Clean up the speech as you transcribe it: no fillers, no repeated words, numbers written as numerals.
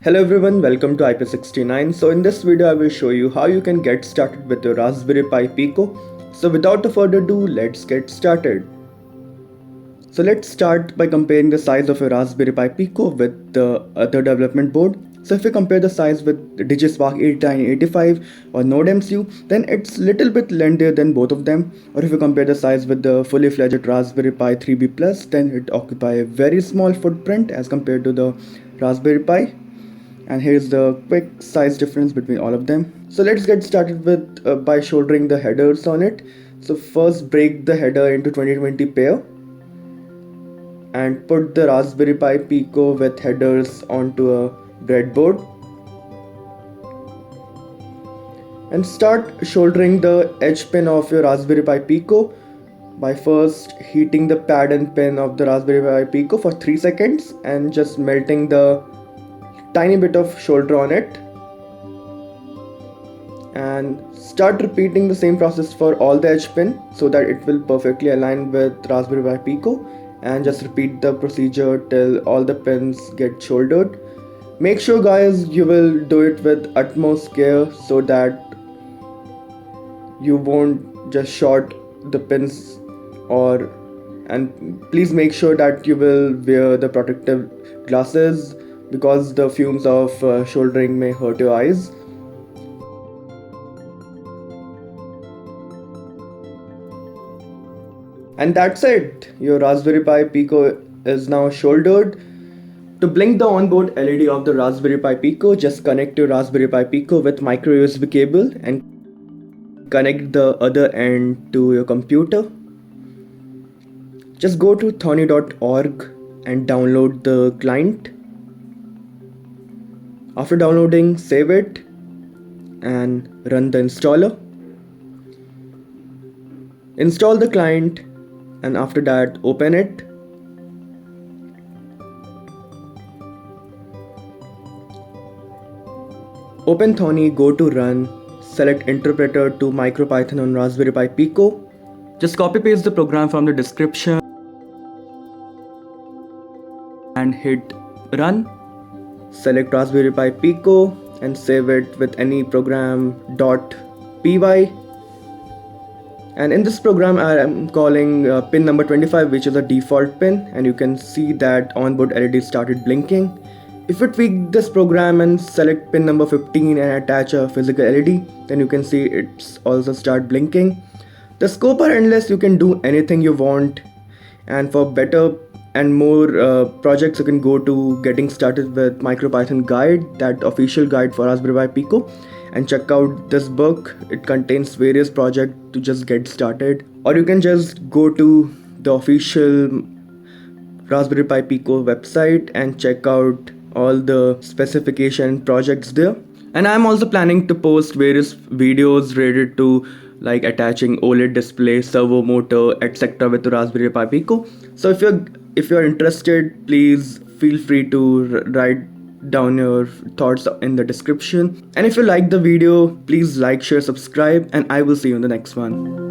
Hello everyone, welcome to IP69. So in this video I will show you how you can get started with your Raspberry Pi Pico. So without further ado, let's get started. So let's start by comparing the size of your Raspberry Pi Pico with the other development board. So if you compare the size with DigiSpark 8985 or Node MCU, then it's little bit lengthier than both of them. Or if you compare the size with the fully fledged Raspberry Pi 3B Plus, then it occupies a very small footprint as compared to the Raspberry Pi. And here's the quick size difference between all of them. So let's get started with by soldering the headers on it. So first break the header into 2020 pair and put the Raspberry Pi Pico with headers onto a breadboard and start soldering the edge pin of your Raspberry Pi Pico by first heating the pad and pin of the Raspberry Pi Pico for 3 seconds and just melting the tiny bit of solder on it, and start repeating the same process for all the edge pin so that it will perfectly align with Raspberry Pi Pico, and just repeat the procedure till all the pins get soldered. Make sure guys you will do it with utmost care so that you won't just short the pins, and please make sure that you will wear the protective glasses because the fumes of soldering may hurt your eyes. And that's it, your Raspberry Pi Pico is now soldered. To blink the onboard LED of the Raspberry Pi Pico, just connect your Raspberry Pi Pico with micro USB cable and connect the other end to your computer. Just go to thorny.org and download the client. After downloading, save it and run the installer. Install the client and after that open it. Open Thorny, go to run, select interpreter to MicroPython on Raspberry Pi Pico. Just copy paste the program from the description and hit run. Select Raspberry Pi Pico and save it with any program .py. And in this program I am calling pin number 25, which is a default pin, and you can see that onboard LED started blinking. If you tweak this program and select pin number 15 and attach a physical LED, then you can see it's also start blinking. The scope are endless, you can do anything you want, and for better and more projects you can go to getting started with MicroPython guide, that official guide for Raspberry Pi Pico, and check out this book. It contains various projects to just get started, or you can just go to the official Raspberry Pi Pico website and check out all the specification projects there. And I'm also planning to post various videos related to like attaching OLED display, servo motor, etc. with the Raspberry Pi Pico. So if you're interested, please feel free to write down your thoughts in the description. And if you like the video, please like, share, subscribe, and I will see you in the next one.